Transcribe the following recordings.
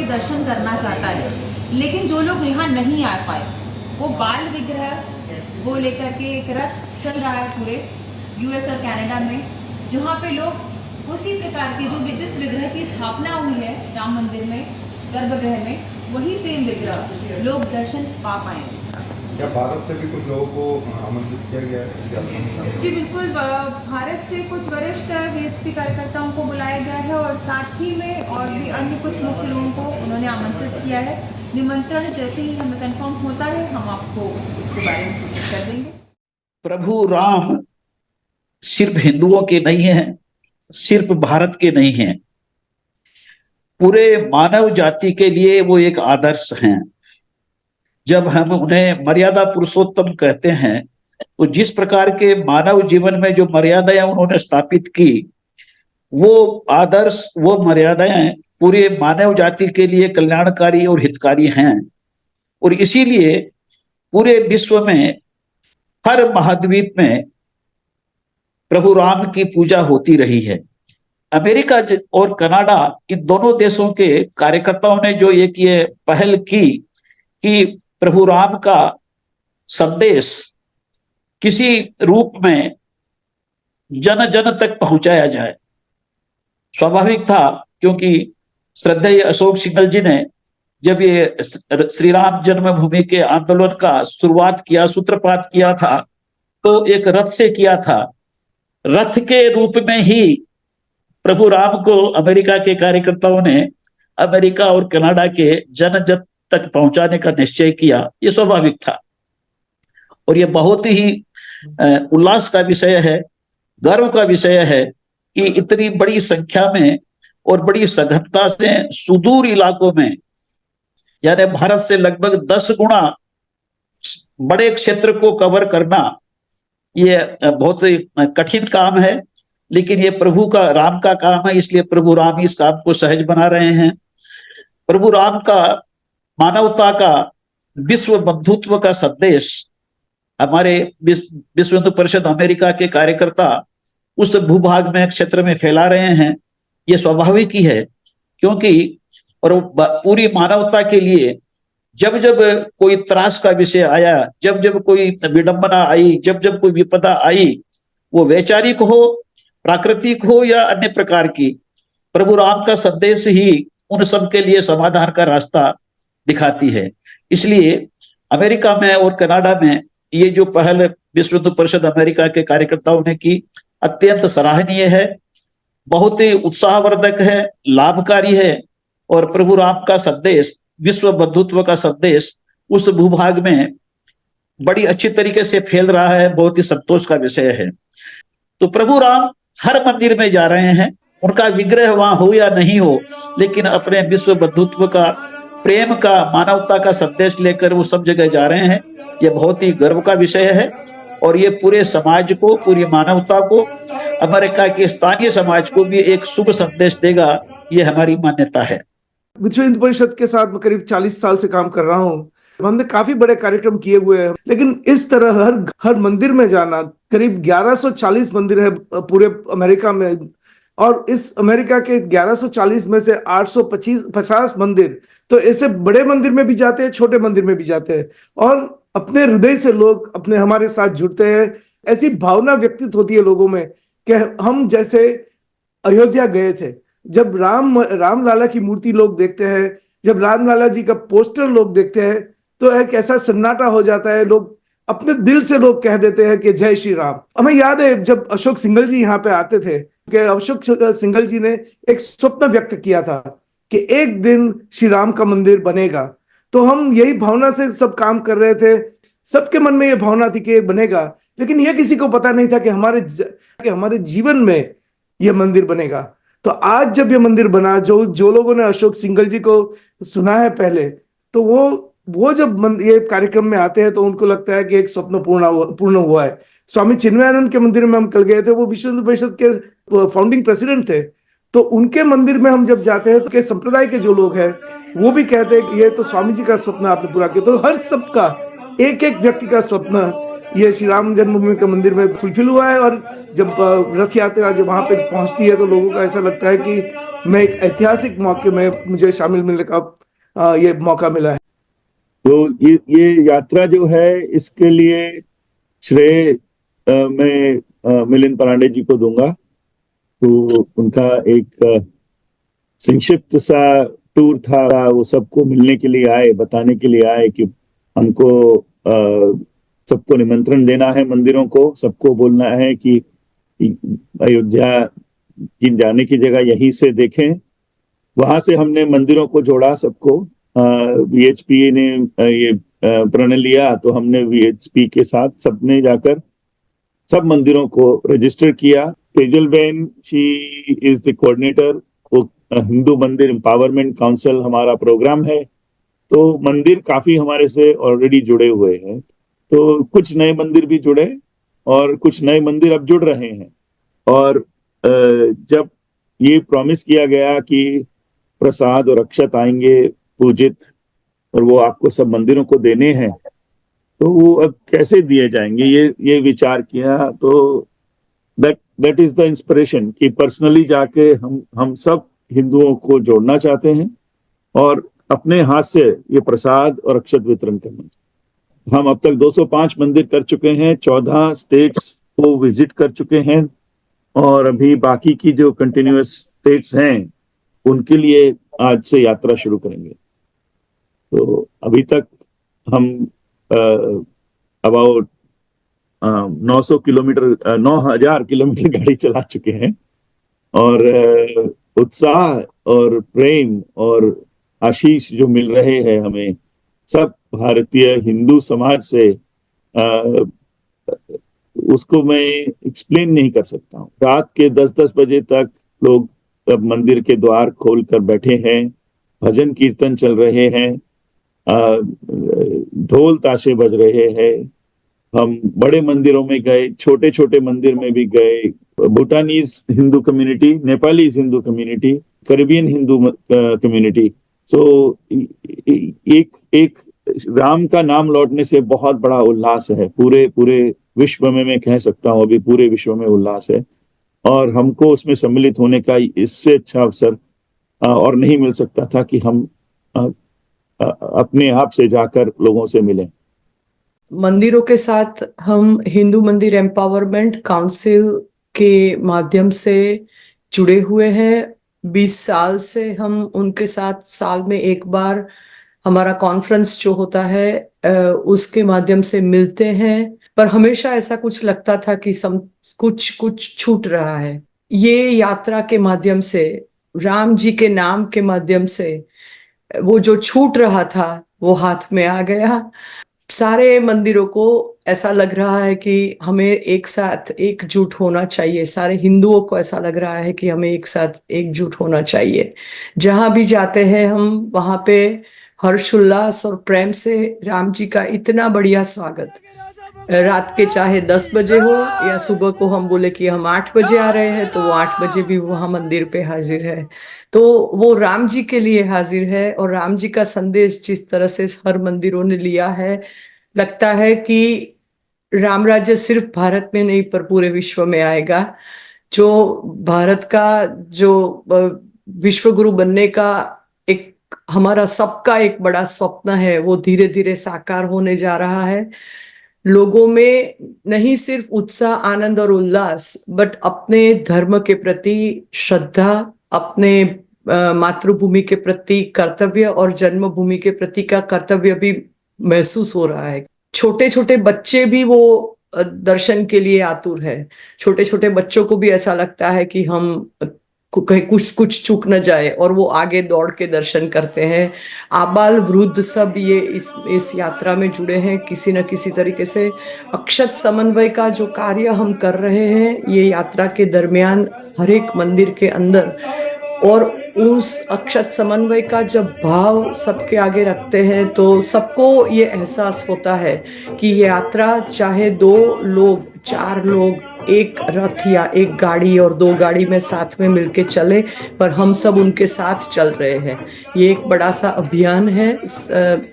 दर्शन करना चाहता है, लेकिन जो लोग यहाँ नहीं आ पाए, वो बाल विग्रह वो लेकर के एक रथ चल रहा है पूरे यूएस और कनाडा में, जहाँ पे लोग उसी प्रकार के जो जिस विग्रह की स्थापना हुई है राम मंदिर में, गर्भगृह में, वही सेम विग्रह लोग दर्शन पा पाए। क्या भारत से भी कुछ लोगों को आमंत्रित किया गया है? जी बिल्कुल, भारत से कुछ वरिष्ठ बीएचपी कार्यकर्ताओं को बुलाया गया है और साथ ही में और भी अन्य कुछ मुख्य लोगों को उन्होंने आमंत्रित किया है। निमंत्रण जैसे ही हमें कंफर्म होता है हम आपको इसके बारे में सूचित कर देंगे। प्रभु राम सिर्फ हिंदुओं के नहीं हैं, सिर्फ भारत के नहीं हैं, पूरे मानव जाति के लिए वो एक आदर्श हैं। जब हम उन्हें मर्यादा पुरुषोत्तम कहते हैं, तो जिस प्रकार के मानव जीवन में जो मर्यादाएं उन्होंने स्थापित की, वो आदर्श, वो मर्यादाएं पूरे मानव जाति के लिए कल्याणकारी और हितकारी हैं। और इसीलिए पूरे विश्व में, हर महाद्वीप में प्रभु राम की पूजा होती रही है। अमेरिका और कनाडा, इन दोनों देशों के कार्यकर्ताओं ने जो एक ये पहल की कि प्रभु राम का संदेश किसी रूप में जन जन तक पहुंचाया जाए, स्वाभाविक था, क्योंकि श्रद्धेय अशोक सिंघल जी ने जब ये श्री राम जन्मभूमि के आंदोलन का शुरुआत किया, सूत्रपात किया था, तो एक रथ से किया था। रथ के रूप में ही प्रभु राम को अमेरिका के कार्यकर्ताओं ने अमेरिका और कनाडा के जन जन तक पहुंचाने का निश्चय किया। ये स्वाभाविक था और ये बहुत ही उल्लास का विषय है, गर्व का विषय है कि इतनी बड़ी संख्या में और बड़ी सघनता से सुदूर इलाकों में, यानी भारत से लगभग 10 गुना बड़े क्षेत्र को कवर करना, ये बहुत ही कठिन काम है, लेकिन ये प्रभु का, राम का काम है, इसलिए प्रभु राम इस काम को सहज बना रहे हैं। प्रभु राम का मानवता का, विश्व बंधुत्व का संदेश हमारे विश्व हिंदू परिषद अमेरिका के कार्यकर्ता उस भूभाग में, क्षेत्र में फैला रहे हैं। ये स्वाभाविक ही है, क्योंकि और पूरी मानवता के लिए जब जब कोई त्रास का विषय आया, जब जब कोई विडंबना आई, जब जब कोई विपदा आई, वो वैचारिक हो, प्राकृतिक हो या अन्य प्रकार की, प्रभु राम का संदेश ही उन सब के लिए समाधान का रास्ता दिखाती है। इसलिए अमेरिका में और कनाडा में ये जो पहल विश्व हिंदू परिषद अमेरिका के कार्यकर्ताओं ने की, अत्यंत सराहनीय है, बहुत ही उत्साहवर्धक है, लाभकारी है और प्रभु राम का संदेश, विश्व बंधुत्व का संदेश उस भूभाग में बड़ी अच्छी तरीके से फैल रहा है। बहुत ही संतोष का विषय है। तो प्रभु राम हर मंदिर में जा रहे हैं, उनका विग्रह वहां हो या नहीं हो, लेकिन अपने विश्व बंधुत्व का, प्रेम का, मानवता का संदेश लेकर वो सब जगह जा रहे हैं। ये बहुत ही गर्व का विषय है और ये पूरे समाज को, पूरी मानवता को, अमेरिका के स्थानीय समाज को भी एक शुभ संदेश देगा, ये हमारी मान्यता है। विश्व हिंदू परिषद के साथ मैं करीब 40 साल से काम कर रहा हूँ। हमने काफी बड़े कार्यक्रम किए हुए हैं, लेकिन इस तरह हर मंदिर में जाना, करीब 1140 मंदिर है पूरे अमेरिका में, और इस अमेरिका के 1140 में से 850 मंदिर तो ऐसे बड़े मंदिर में भी जाते हैं, छोटे मंदिर में भी जाते हैं, और अपने हृदय से लोग अपने हमारे साथ जुड़ते हैं। ऐसी भावना व्यक्तित होती है लोगों में कि हम जैसे अयोध्या गए थे, जब राम लाला की मूर्ति लोग देखते हैं, जब राम लाला जी का पोस्टर लोग देखते हैं, तो एक ऐसा सन्नाटा हो जाता है, लोग अपने दिल से लोग कह देते हैं कि जय श्री राम। हमें याद है जब अशोक सिंघल जी यहाँ पे आते थे, कि अशोक सिंघल जी ने एक स्वप्न व्यक्त किया था कि एक दिन श्री राम का मंदिर बनेगा। तो हम यही भावना से सब काम कर रहे थे, सबके मन में ये भावना थी कि ये बनेगा, लेकिन ये किसी को पता नहीं था कि हमारे जीवन में ये मंदिर बनेगा। तो आज जब ये मंदिर बना, जो लोगों ने अशोक सिंघल जी को सुना है पहले, तो वो जब ये कार्यक्रम में आते हैं तो उनको लगता है कि एक स्वप्न पूर्ण हुआ है। स्वामी चिन्मयानंद के मंदिर में हम कल गए थे, वो विश्व हिंदू परिषद के फाउंडिंग प्रेसिडेंट थे, तो उनके मंदिर में हम जब जाते हैं तो संप्रदाय के जो लोग हैं वो भी कहते हैं कि ये तो स्वामी जी का स्वप्न आपने पूरा किया। तो हर सबका, एक एक व्यक्ति का स्वप्न ये श्री राम जन्मभूमि के मंदिर में फुलफिल हुआ है। और जब रथ यात्रा जब वहां पे पहुंचती है तो लोगों का ऐसा लगता है कि मैं एक ऐतिहासिक मौके में मुझे शामिल मिलने का ये मौका मिला है। तो ये यात्रा जो है, इसके लिए श्रेय मैं मिलिंद परांडे जी को दूंगा। तो उनका एक संक्षिप्त सा टूर था, वो सबको मिलने के लिए आए, बताने के लिए आए कि हमको सबको निमंत्रण देना है मंदिरों को, सबको बोलना है कि अयोध्या की जाने की जगह यहीं से देखें। वहां से हमने मंदिरों को जोड़ा सबको। वीएचपी ने ये प्रण लिया, तो हमने वीएचपी के साथ सबने जाकर सब मंदिरों को रजिस्टर किया। Tejal Ben, she is the coordinator, वो हिंदू मंदिर एम्पावरमेंट काउंसिल हमारा प्रोग्राम है। तो मंदिर काफी हमारे से ऑलरेडी जुड़े हुए हैं, तो कुछ नए मंदिर भी जुड़े और कुछ नए मंदिर अब जुड़ रहे हैं। और जब ये प्रॉमिस किया गया कि प्रसाद और अक्षत आएंगे पूजित, और वो आपको सब मंदिरों को देने हैं, तो वो अब कैसे दिए जाएंगे, ये विचार किया। तो दैट इज द इंस्पिरेशन कि पर्सनली जाके हम सब हिंदुओं को जोड़ना चाहते हैं और अपने हाथ से ये प्रसाद और अक्षत वितरण करना। हम अब तक 205 मंदिर कर चुके हैं, 14 स्टेट्स को विजिट कर चुके हैं, और अभी बाकी की जो कंटिन्यूअस स्टेट्स हैं उनके लिए आज से यात्रा शुरू करेंगे। तो अभी तक हम अबाउट 900 किलोमीटर 9000 किलोमीटर गाड़ी चला चुके हैं, और उत्साह और प्रेम और आशीष जो मिल रहे हैं हमें सब भारतीय हिंदू समाज से, उसको मैं एक्सप्लेन नहीं कर सकता हूँ। रात के 10-10 बजे तक लोग अब मंदिर के द्वार खोल कर बैठे हैं, भजन कीर्तन चल रहे हैं, ढोल ताशे बज रहे हैं। हम बड़े मंदिरों में गए, छोटे छोटे मंदिर में भी गए। Bhutanese Hindu community, Nepalese Hindu community, Caribbean Hindu community. So एक राम का नाम लौटने से बहुत बड़ा उल्लास है पूरे विश्व में, मैं कह सकता हूँ अभी पूरे विश्व में उल्लास है, और हमको उसमें सम्मिलित होने का इससे अच्छा अवसर और नहीं मिल सकता था कि हम अपने आप से जाकर लोगों से मिलें। मंदिरों के साथ हम हिंदू मंदिर एम्पावरमेंट काउंसिल के माध्यम से जुड़े हुए हैं। 20 साल से हम उनके साथ साल में एक बार हमारा कॉन्फ्रेंस जो होता है उसके माध्यम से मिलते हैं, पर हमेशा ऐसा कुछ लगता था कि कुछ छूट रहा है। ये यात्रा के माध्यम से, राम जी के नाम के माध्यम से, वो जो छूट रहा था वो हाथ में आ गया। सारे मंदिरों को ऐसा लग रहा है कि हमें एक साथ एकजुट होना चाहिए। सारे हिंदुओं को ऐसा लग रहा है कि हमें एक साथ एकजुट होना चाहिए। जहां भी जाते हैं हम, वहां पे हर्षोल्लास और प्रेम से राम जी का इतना बढ़िया स्वागत। रात के चाहे 10 बजे हो या सुबह को हम बोले कि हम 8 बजे आ रहे हैं, तो वो 8 बजे भी वहां मंदिर पे हाजिर है। तो वो राम जी के लिए हाजिर है, और राम जी का संदेश जिस तरह से हर मंदिरों ने लिया है, लगता है कि राम राज्य सिर्फ भारत में नहीं पर पूरे विश्व में आएगा। जो भारत का जो विश्व गुरु बनने का एक हमारा सबका एक बड़ा स्वप्न है, वो धीरे धीरे साकार होने जा रहा है। लोगों में नहीं सिर्फ उत्साह, आनंद और उल्लास, बट अपने धर्म के प्रति श्रद्धा, अपने मातृभूमि के प्रति कर्तव्य और जन्मभूमि के प्रति का कर्तव्य भी महसूस हो रहा है। छोटे छोटे बच्चे भी वो दर्शन के लिए आतुर है। छोटे छोटे बच्चों को भी ऐसा लगता है कि हम कहीं कुछ चूक न जाए, और वो आगे दौड़ के दर्शन करते हैं। आबाल वृद्ध सब ये इस यात्रा में जुड़े हैं किसी न किसी तरीके से। अक्षत समन्वय का जो कार्य हम कर रहे हैं ये यात्रा के दरमियान हर एक मंदिर के अंदर, और उस अक्षत समन्वय का जब भाव सबके आगे रखते हैं तो सबको ये एहसास होता है कि ये यात्रा चाहे 2 लोग, 4 लोग एक रथ या एक गाड़ी और 2 गाड़ी में साथ में मिलके चले, पर हम सब उनके साथ चल रहे हैं। ये एक बड़ा सा अभियान है,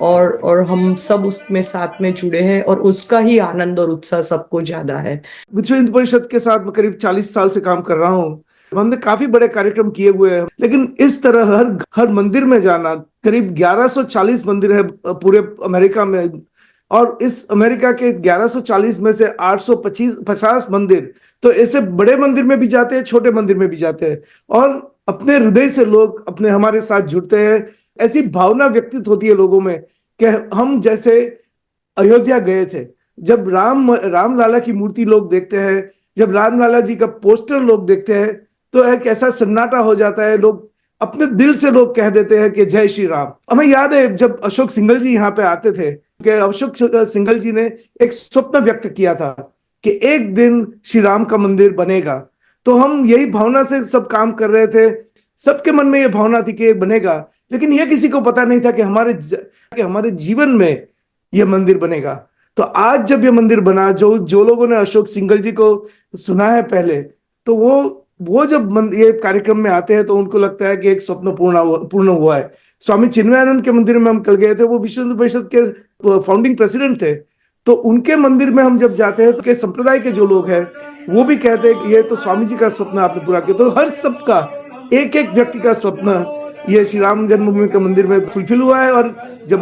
और हम सब उसमें साथ में जुड़े हैं, और उसका ही आनंद और उत्साह सबको ज्यादा है। विश्व हिंदू परिषद के साथ मैं करीब 40 साल से काम कर रहा हूँ, हमने काफी बड़े कार्यक्रम किए हुए हैं, लेकिन इस तरह हर मंदिर में जाना, करीब 1140 मंदिर है पूरे अमेरिका में, और इस अमेरिका के 1140 में से 850 मंदिर तो ऐसे बड़े मंदिर में भी जाते हैं, छोटे मंदिर में भी जाते हैं, और अपने हृदय से लोग अपने हमारे साथ जुड़ते हैं। ऐसी भावना व्यक्तित होती है लोगों में कि हम जैसे अयोध्या गए थे, जब राम लाला की मूर्ति लोग देखते हैं, जब राम लाला जी का पोस्टर लोग देखते हैं, तो एक ऐसा सन्नाटा हो जाता है, लोग अपने दिल से लोग कह देते हैं कि जय श्री राम। हमें याद है जब अशोक सिंघल जी यहाँ पे आते थे कि अशोक सिंघल जी ने एक स्वप्न व्यक्त किया था कि एक दिन श्री राम का मंदिर बनेगा, तो हम यही भावना से सब काम कर रहे थे, सबके मन में ये भावना थी कि ये बनेगा, लेकिन ये किसी को पता नहीं था कि हमारे जीवन में ये मंदिर बनेगा। तो आज जब ये मंदिर बना, जो लोगों ने अशोक सिंघल जी को सुना है पहले, तो वो जब ये कार्यक्रम में आते हैं तो उनको लगता है कि एक स्वप्न पूर्ण हुआ है। स्वामी चिन्मयानंद के मंदिर में हम कल गए थे, वो विश्व हिंदू परिषद के फाउंडिंग प्रेसिडेंट थे, तो उनके मंदिर में हम जब जाते हैं तो के संप्रदाय के जो लोग हैं वो भी कहते हैं कि ये तो स्वामी जी का स्वप्न आपने पूरा किया। तो हर सबका एक व्यक्ति का स्वप्न ये श्री राम जन्मभूमि के मंदिर में फुलफिल हुआ है, और जब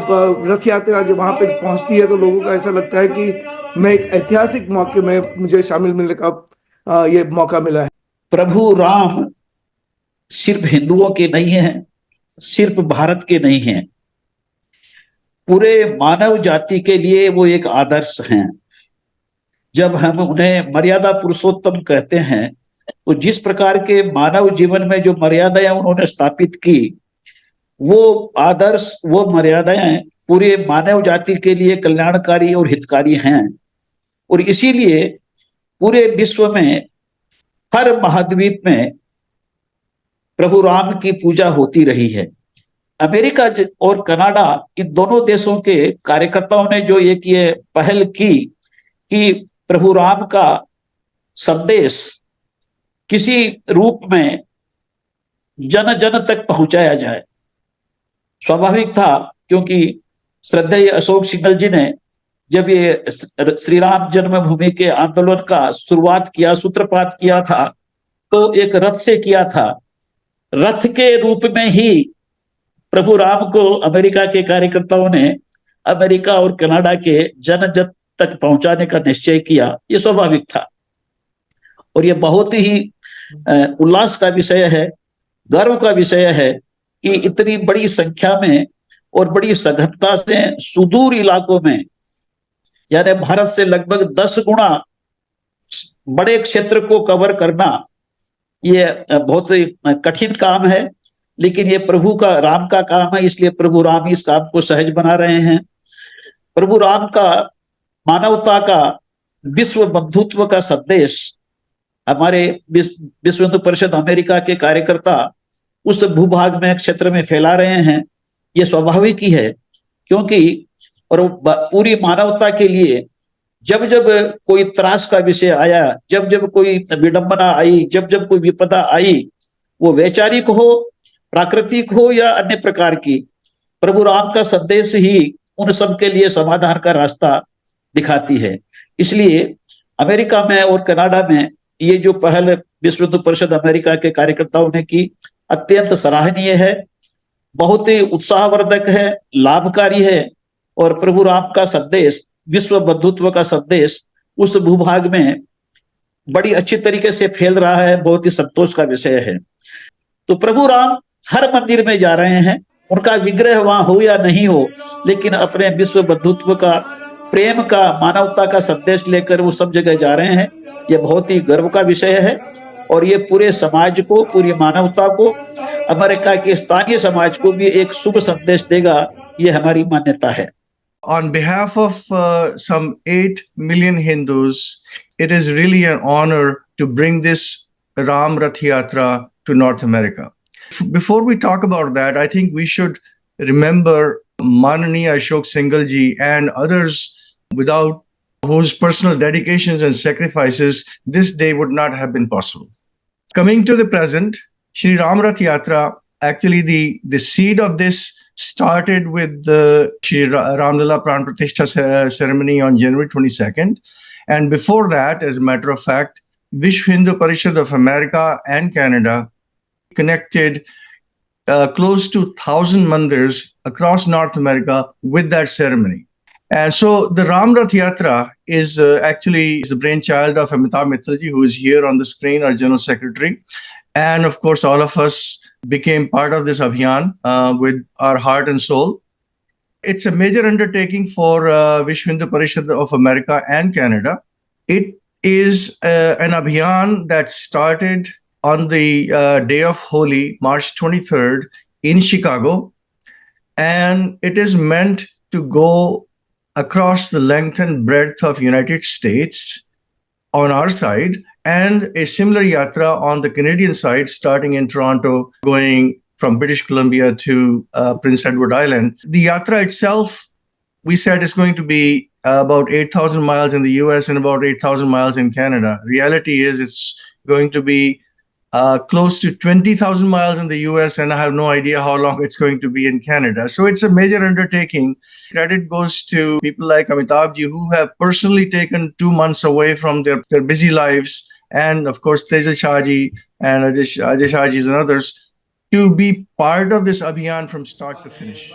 रथ यात्रा जब वहां पे पहुंचती है तो लोगों का ऐसा लगता है कि मैं एक ऐतिहासिक मौके में मुझे शामिल मिलने का ये मौका मिला है। प्रभु राम सिर्फ हिंदुओं के नहीं हैं, सिर्फ भारत के नहीं हैं, पूरे मानव जाति के लिए वो एक आदर्श हैं। जब हम उन्हें मर्यादा पुरुषोत्तम कहते हैं, तो जिस प्रकार के मानव जीवन में जो मर्यादाएं उन्होंने स्थापित की, वो आदर्श, वो मर्यादाएं पूरे मानव जाति के लिए कल्याणकारी और हितकारी हैं। और इसीलिए पूरे विश्व में हर महाद्वीप में प्रभु राम की पूजा होती रही है। अमेरिका और कनाडा, इन दोनों देशों के कार्यकर्ताओं ने जो एक ये पहल की कि प्रभु राम का संदेश किसी रूप में जन जन तक पहुंचाया जाए, स्वाभाविक था, क्योंकि श्रद्धेय अशोक सिंघल जी ने जब ये श्री राम जन्मभूमि के आंदोलन का शुरुआत किया, सूत्रपात किया था, तो एक रथ से किया था। रथ के रूप में ही प्रभु राम को अमेरिका के कार्यकर्ताओं ने अमेरिका और कनाडा के जन जन तक पहुंचाने का निश्चय किया। ये स्वाभाविक था, और ये बहुत ही उल्लास का विषय है, गर्व का विषय है कि इतनी बड़ी संख्या में और बड़ी सघनता से सुदूर इलाकों में, यानी भारत से लगभग 10 गुना बड़े क्षेत्र को कवर करना, ये बहुत ही कठिन काम है, लेकिन ये प्रभु का, राम का काम है, इसलिए प्रभु राम इस काम को सहज बना रहे हैं। प्रभु राम का मानवता का, विश्व बंधुत्व का संदेश हमारे विश्व हिंदू परिषद अमेरिका के कार्यकर्ता उस भूभाग में, क्षेत्र में फैला रहे हैं। ये स्वाभाविक ही है, क्योंकि और पूरी मानवता के लिए जब जब कोई त्रास का विषय आया, जब जब कोई विडंबना आई, जब जब कोई विपदा आई, वो वैचारिक हो, प्राकृतिक हो या अन्य प्रकार की, प्रभु राम का संदेश ही उन सब के लिए समाधान का रास्ता दिखाती है। इसलिए अमेरिका में और कनाडा में ये जो पहल विश्व हिंदू परिषद अमेरिका के कार्यकर्ताओं ने की, अत्यंत सराहनीय है, बहुत ही उत्साहवर्धक है, लाभकारी है, और प्रभु राम का संदेश, विश्व बंधुत्व का संदेश उस भूभाग में बड़ी अच्छी तरीके से फैल रहा है, बहुत ही संतोष का विषय है। तो प्रभु राम हर मंदिर में जा रहे हैं, उनका विग्रह वहां हो या नहीं हो, लेकिन अपने विश्व बंधुत्व का, प्रेम का, मानवता का संदेश लेकर वो सब जगह जा रहे हैं। ये बहुत ही गर्व का विषय है, और ये पूरे समाज को, पूरी मानवता को, अमेरिका के स्थानीय समाज को भी एक शुभ संदेश देगा, ये हमारी मान्यता है। On behalf of some 8 million Hindus, it is really an honor to bring this Ram Rath Yatra to North America. Before we talk about that, I think we should remember Mananiya Ashok Singhal ji and others without whose personal dedications and sacrifices this day would not have been possible. Coming to the present, Shri Ram Rath Yatra, actually the seed of this started with the Shri Ramlala Pran Pratishtha ceremony on January 22nd. And before that, as a matter of fact, Vishwa Hindu Parishad of America and Canada connected close to 1,000 mandirs across North America with that ceremony. And so the Ram Rath Yatra is actually the brainchild of Amitabh Mittalji, who is here on the screen, our General Secretary. And of course, all of us became part of this Abhiyan with our heart and soul. It's a major undertaking for Vishwa Hindu Parishad of America and Canada. It is an Abhiyan that started on the day of Holi, March 23rd in Chicago. And it is meant to go across the length and breadth of United States on our side, and a similar yatra on the Canadian side, starting in Toronto, going from British Columbia to Prince Edward Island. The yatra itself, we said, is going to be about 8,000 miles in the US and about 8,000 miles in Canada. Reality is it's going to be close to 20,000 miles in the US, and I have no idea how long it's going to be in Canada. So it's a major undertaking. Credit goes to people like Amitabhji, who have personally taken 2 months away from their busy lives, and of course Tejal Shahji and Ajay Shahji and others, to be part of this Abhiyan from start to finish.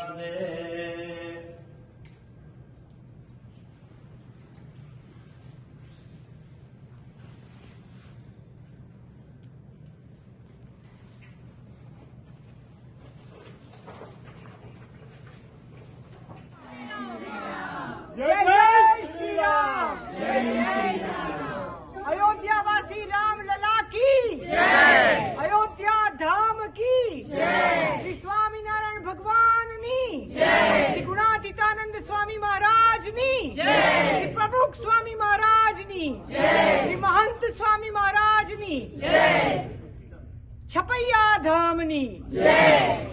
अयोध्यावासी Ram Lalla की जय, अयोध्या धाम की जय, श्री स्वामी नारायण भगवान नी जय, श्री गुणातीतानंद स्वामी महाराज नी जय, श्री प्रमुख स्वामी महाराज नी जय, श्री महंत स्वामी महाराज नी जय, छपैया धाम नी जय।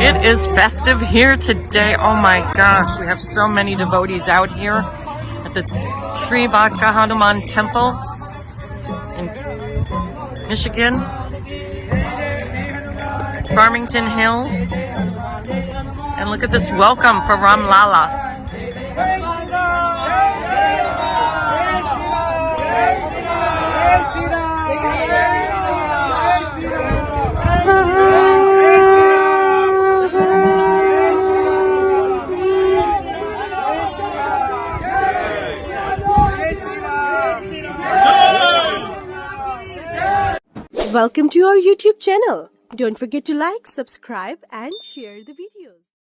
It is festive here today. Oh my gosh, we have so many devotees out here at the Sri Bhakta Hanuman Temple in Michigan, Farmington Hills. And look at this welcome for Ram Lala. Welcome to our YouTube channel. Don't forget to like, subscribe and share the videos.